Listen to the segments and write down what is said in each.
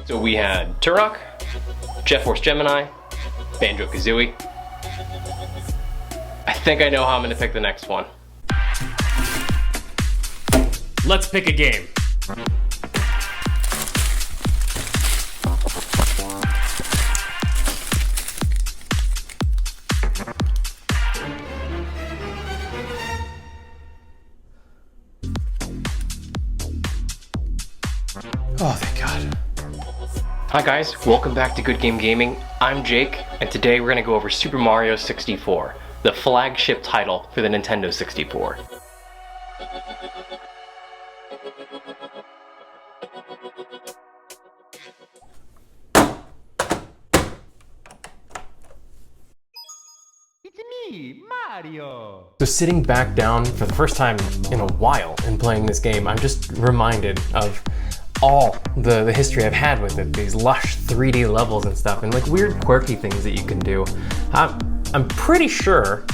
So we had Turok, Jet Force Gemini, Banjo-Kazooie. I think I know how I'm gonna pick the next one. Let's pick a game. Oh, thank God. Hi guys, welcome back to Good Game Gaming. I'm Jake, and today we're gonna go over Super Mario 64, the flagship title for the Nintendo 64. It's me, Mario! So sitting back down for the first time in a while and playing this game, I'm just reminded of all the history I've had with it, these lush 3D levels and stuff, and like weird quirky things that you can do. I'm pretty sure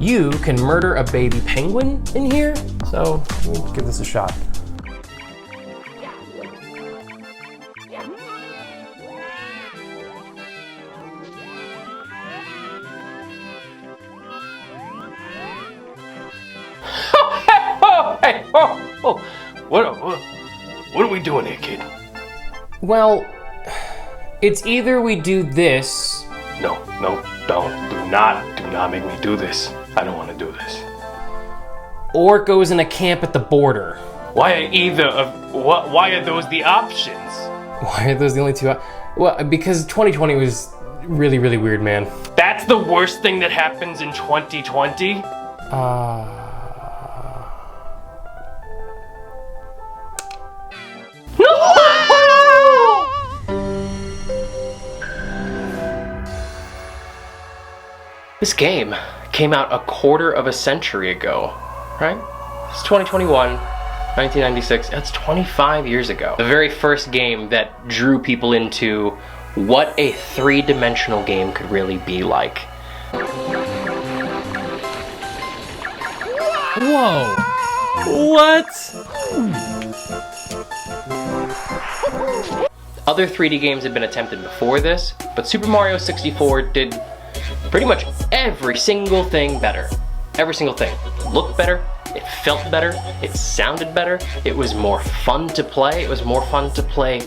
you can murder a baby penguin in here, so let me give this a shot. Hey, what are we doing here, kid? Well, it's either we do this. No, don't. Do not make me do this. I don't want to do this. Or it goes in a camp at the border. Why are those the options? Why are those the only two? Well, because 2020 was really, really weird, man. That's the worst thing that happens in 2020? This game came out a quarter of a century ago, right? It's 2021, 1996, that's 25 years ago. The very first game that drew people into what a three-dimensional game could really be like. Whoa! What? Other 3D games had been attempted before this, but Super Mario 64 did pretty much every single thing better. Every single thing. It looked better, it felt better, it sounded better, it was more fun to play, it was more fun to play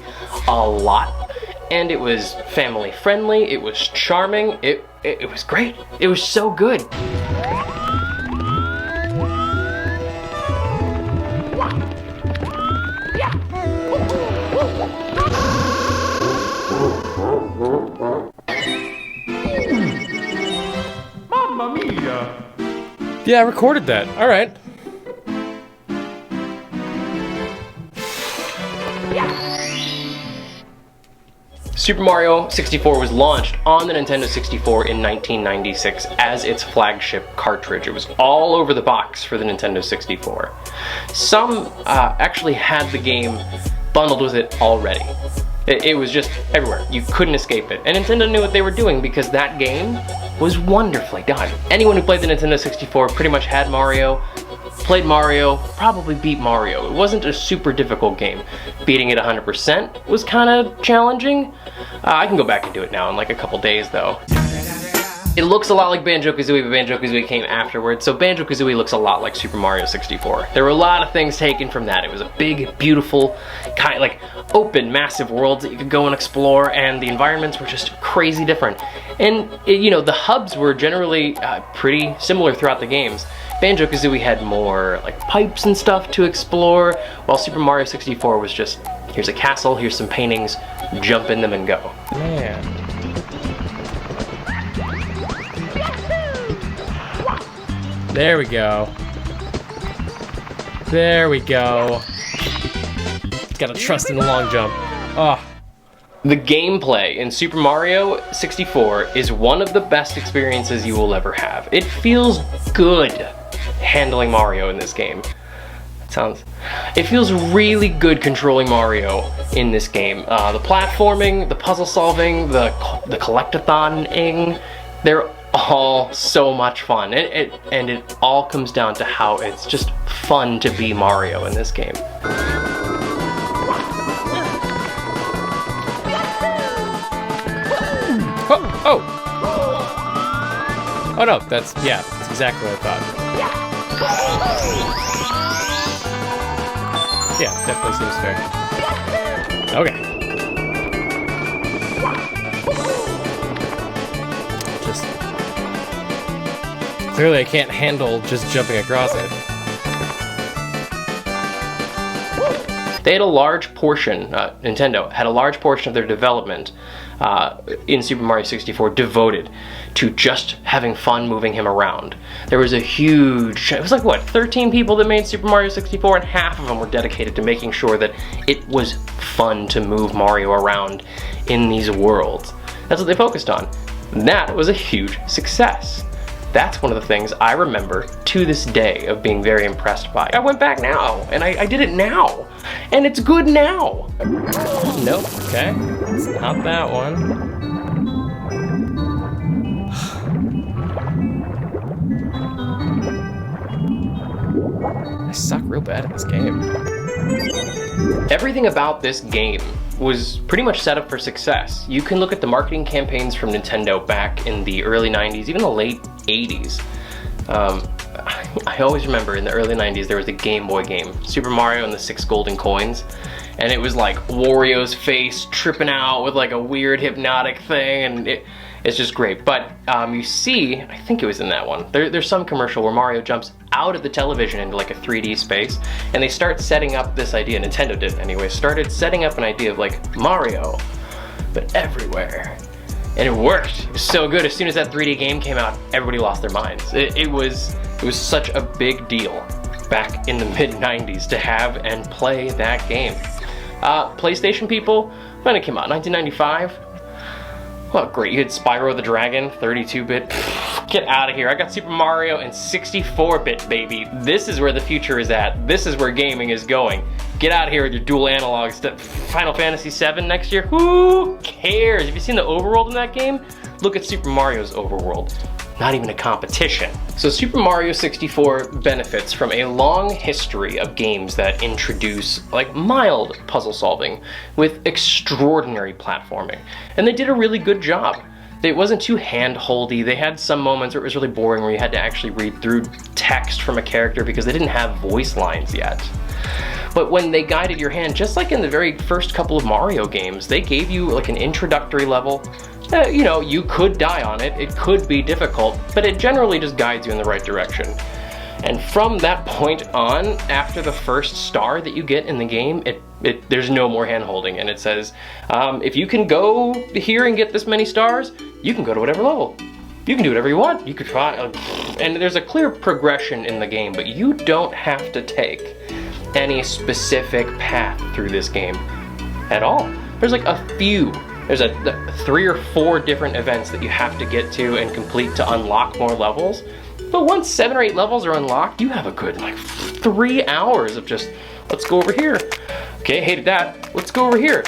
a lot, and it was family friendly, it was charming, it was great, it was so good. Mamma mia! Yeah, I recorded that. All right. Super Mario 64 was launched on the Nintendo 64 in 1996 as its flagship cartridge. It was all over the box for the Nintendo 64. Some actually had the game bundled with it already. It was just everywhere. You couldn't escape it. And Nintendo knew what they were doing because that game was wonderfully done. Anyone who played the Nintendo 64 pretty much had Mario, played Mario, probably beat Mario. It wasn't a super difficult game. Beating it 100% was kind of challenging. I can go back and do it now in like a couple days though. It looks a lot like Banjo-Kazooie, but Banjo-Kazooie came afterwards, so Banjo-Kazooie looks a lot like Super Mario 64. There were a lot of things taken from that. It was a big, beautiful, kind of like open, massive worlds that you could go and explore, and the environments were just crazy different. And, you know, the hubs were generally pretty similar throughout the games. Banjo-Kazooie had more like pipes and stuff to explore, while Super Mario 64 was just, here's a castle, here's some paintings, jump in them and go. Man. There we go. There we go. Gotta trust in the long jump. Oh. The gameplay in Super Mario 64 is one of the best experiences you will ever have. It feels good handling Mario in this game. It feels really good controlling Mario in this game. The platforming, the puzzle solving, the collectathon-ing, they're all so much fun. And it all comes down to how it's just fun to be Mario in this game. Oh! Oh no, that's exactly what I thought. Yeah, definitely seems fair. Okay. Just... Clearly I can't handle just jumping across it. They had a large portion, Nintendo had a large portion of their development in Super Mario 64 devoted to just having fun moving him around. There was a huge, it was like what, 13 people that made Super Mario 64, and half of them were dedicated to making sure that it was fun to move Mario around in these worlds. That's what they focused on. And that was a huge success. That's one of the things I remember to this day of being very impressed by. I went back now, and I did it now, and it's good now. Nope, okay, it's not that one. I suck real bad at this game. Everything about this game was pretty much set up for success. You can look at the marketing campaigns from Nintendo back in the early 90s, even the late 80s. I always remember in the early 90s there was a Game Boy game, Super Mario and the 6 Golden Coins, and it was like Wario's face tripping out with like a weird hypnotic thing, and it's just great. But you see, I think it was in that one, there's some commercial where Mario jumps out of the television into like a 3D space, and they start setting up this idea, Nintendo did anyway, started setting up an idea of like Mario, but everywhere. And it worked. It was so good. As soon as that 3D game came out, everybody lost their minds. It was such a big deal back in the mid-90s to have and play that game. PlayStation people, when it came out, 1995? Well, great, you had Spyro the Dragon, 32-bit. Get out of here. I got Super Mario and 64-bit, baby. This is where the future is at. This is where gaming is going. Get out of here with your dual analog stuff. Final Fantasy VII next year? Who cares? Have you seen the overworld in that game? Look at Super Mario's overworld. Not even a competition. So Super Mario 64 benefits from a long history of games that introduce like mild puzzle solving with extraordinary platforming. And they did a really good job. It wasn't too hand-holdy. They had some moments where it was really boring where you had to actually read through text from a character because they didn't have voice lines yet. But when they guided your hand, just like in the very first couple of Mario games, they gave you like an introductory level. You know, you could die on it, it could be difficult, but it generally just guides you in the right direction. And from that point on, after the first star that you get in the game, there's no more hand-holding, and it says, if you can go here and get this many stars, you can go to whatever level. You can do whatever you want. You could try, and there's a clear progression in the game, but you don't have to take any specific path through this game at all. There's like a few. There's 3 or 4 different events that you have to get to and complete to unlock more levels. But once 7 or 8 levels are unlocked, you have a good like 3 hours of just, let's go over here. Okay, hated that. Let's go over here.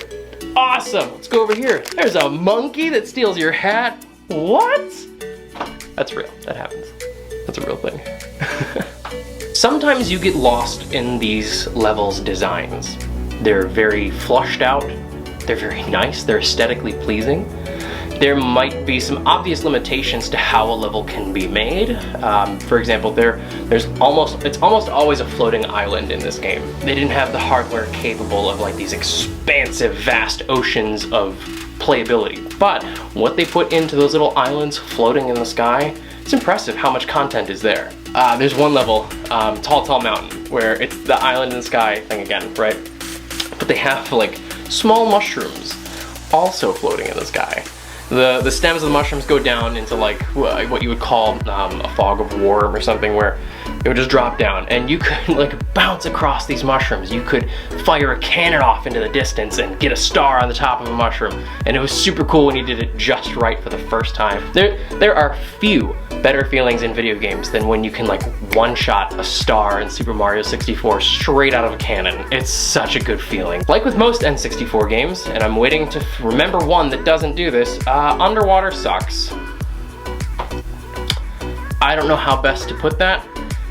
Awesome, let's go over here. There's a monkey that steals your hat. What? That's real, that happens. That's a real thing. Sometimes you get lost in these levels' designs. They're very flushed out. They're very nice, they're aesthetically pleasing. There might be some obvious limitations to how a level can be made. For example, it's almost always a floating island in this game. They didn't have the hardware capable of like these expansive, vast oceans of playability. But what they put into those little islands floating in the sky, it's impressive how much content is there. There's one level, Tall Mountain, where it's the island in the sky thing again, right? But they have like small mushrooms also floating in the sky. The stems of the mushrooms go down into like what you would call a fog of war or something, where it would just drop down and you could like bounce across these mushrooms. You could fire a cannon off into the distance and get a star on the top of a mushroom, and it was super cool when you did it just right for the first time. There are few better feelings in video games than when you can like one-shot a star in Super Mario 64 straight out of a cannon. It's such a good feeling. Like with most N64 games, and I'm waiting to remember one that doesn't do this, underwater sucks. I don't know how best to put that.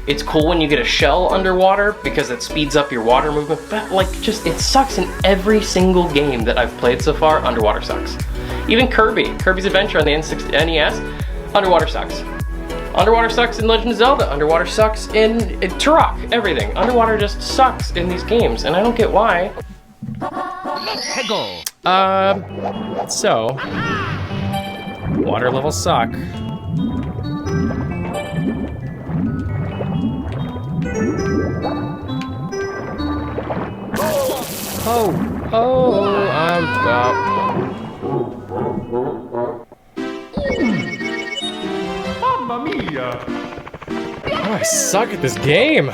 It's cool when you get a shell underwater because it speeds up your water movement, but like just it sucks in every single game that I've played so far. Underwater sucks. Even Kirby's Adventure on the NES, underwater sucks. Underwater sucks in Legend of Zelda. Underwater sucks in Turok. Everything. Underwater just sucks in these games, and I don't get why. So water levels suck. Mamma mia! Oh, I suck at this game.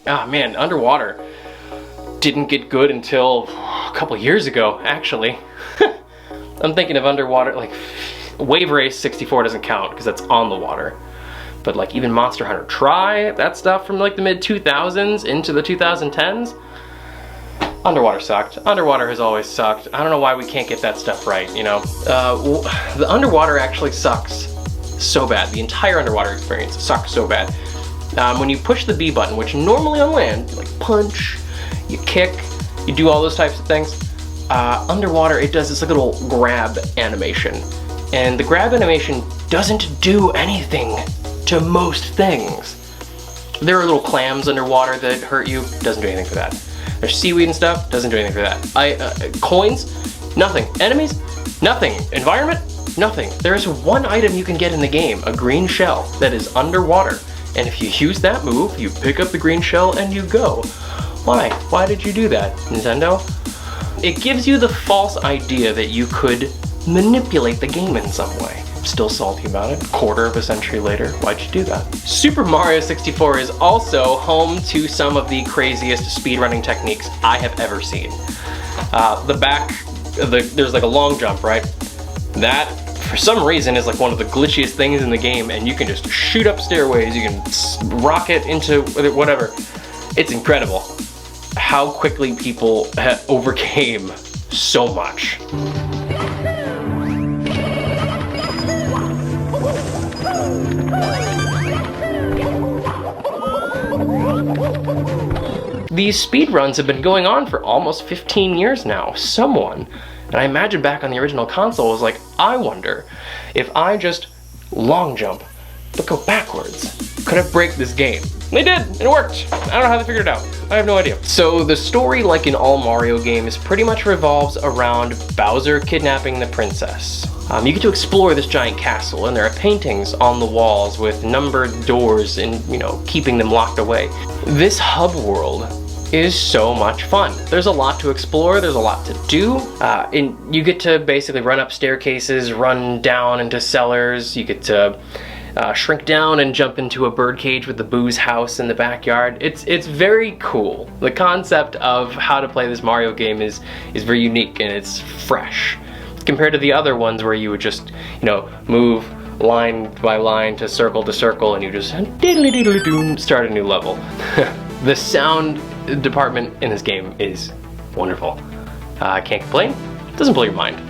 Ah man, Underwater didn't get good until a couple years ago, actually. I'm thinking of Underwater, like Wave Race 64 doesn't count because that's on the water. But like even Monster Hunter Tri, that stuff from like the mid 2000s into the 2010s, Underwater sucked. Underwater has always sucked. I don't know why we can't get that stuff right, you know? The Underwater actually sucks so bad. The entire Underwater experience sucks so bad. When you push the B button, which normally on land, you like punch, you kick, you do all those types of things. Underwater, it does this like little grab animation. And the grab animation doesn't do anything to most things. There are little clams underwater that hurt you, doesn't do anything for that. There's seaweed and stuff, doesn't do anything for that. Coins, nothing. Enemies, nothing. Environment, nothing. There is one item you can get in the game, a green shell that is underwater. And if you use that move, you pick up the green shell and you go. Why? Why did you do that, Nintendo? It gives you the false idea that you could manipulate the game in some way. Still salty about it, quarter of a century later. Why'd you do that? Super Mario 64 is also home to some of the craziest speedrunning techniques I have ever seen. There's like a long jump, right? That, for some reason, is like one of the glitchiest things in the game, and you can just shoot up stairways, you can rocket into whatever. It's incredible how quickly people overcame so much. These speedruns have been going on for almost 15 years now. Someone, and I imagine back on the original console, was like, I wonder if I just long jump but go backwards, could I break this game? And they did, and it worked. I don't know how they figured it out. I have no idea. So the story, like in all Mario games, pretty much revolves around Bowser kidnapping the princess. You get to explore this giant castle, and there are paintings on the walls with numbered doors and, you know, keeping them locked away. This hub world is so much fun. There's a lot to explore, there's a lot to do, and you get to basically run up staircases, run down into cellars, you get to shrink down and jump into a birdcage with the booze house in the backyard. It's very cool. The concept of how to play this Mario game is very unique and it's fresh compared to the other ones where you would just, you know, move line by line to circle and you just diddly-diddly-doom, start a new level. The sound department in this game is wonderful. I can't complain. It doesn't blow your mind.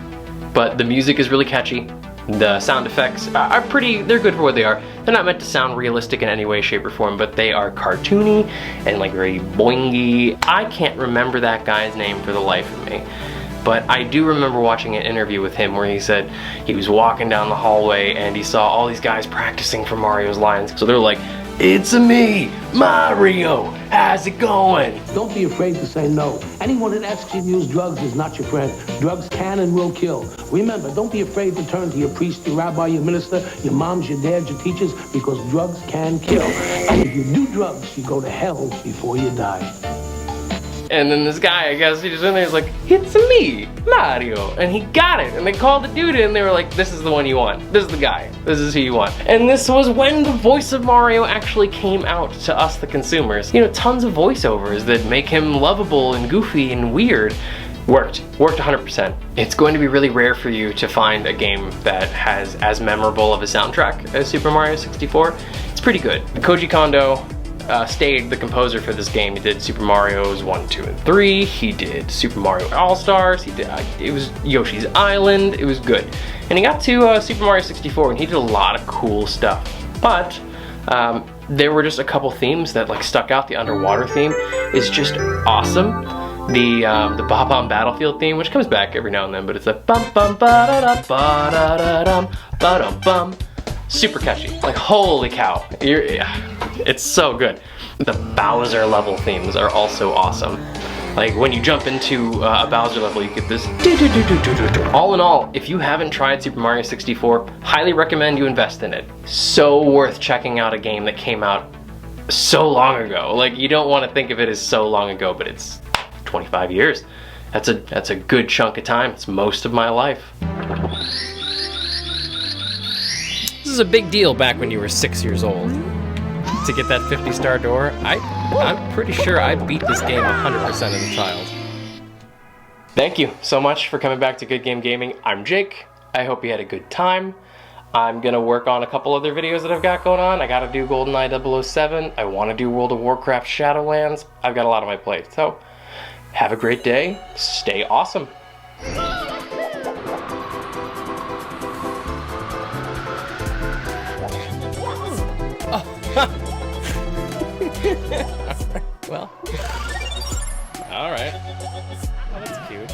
But the music is really catchy. The sound effects are they're good for what they are. They're not meant to sound realistic in any way, shape, or form, but they are cartoony and like very boingy. I can't remember that guy's name for the life of me. But I do remember watching an interview with him where he said he was walking down the hallway and he saw all these guys practicing for Mario's lines. So they're like, "It's me, Mario, how's it going?" Don't be afraid to say no. Anyone that asks you to use drugs is not your friend. Drugs can and will kill. Remember, don't be afraid to turn to your priest, your rabbi, your minister, your moms, your dads, your teachers, because drugs can kill. And if you do drugs, you go to hell before you die. And then this guy, I guess, he just went there, he's like, "It's me, Mario." And he got it. And they called the dude in and they were like, "This is the one you want. This is the guy. This is who you want." And this was when the voice of Mario actually came out to us, the consumers. You know, tons of voiceovers that make him lovable and goofy and weird. Worked 100%. It's going to be really rare for you to find a game that has as memorable of a soundtrack as Super Mario 64. It's pretty good. Koji Kondo stayed the composer for this game. He did Super Mario's 1, 2, and 3. He did Super Mario All-Stars. He did, it was Yoshi's Island. It was good. And he got to Super Mario 64 and he did a lot of cool stuff. But There were just a couple themes that like stuck out. The underwater theme is just awesome. The Bob on Battlefield theme, which comes back every now and then, but it's a bum bum ba da da ba da da dum ba dum bum. Super catchy. Like holy cow, it's so good. The Bowser level themes are also awesome. Like when you jump into a Bowser level, you get this. All in all, if you haven't tried Super Mario 64, highly recommend you invest in it. So worth checking out a game that came out so long ago. Like you don't want to think of it as so long ago, but it's 25 years. That's a good chunk of time. It's most of my life. This is a big deal back when you were 6 years old. To get that 50-star door, I'm pretty sure I beat this game 100% as a child. Thank you so much for coming back to Good Game Gaming. I'm Jake. I hope you had a good time. I'm gonna work on a couple other videos that I've got going on. I gotta do GoldenEye 007. I wanna do World of Warcraft Shadowlands. I've got a lot on my plate. So, have a great day. Stay awesome. Well, all right. Oh, that's cute.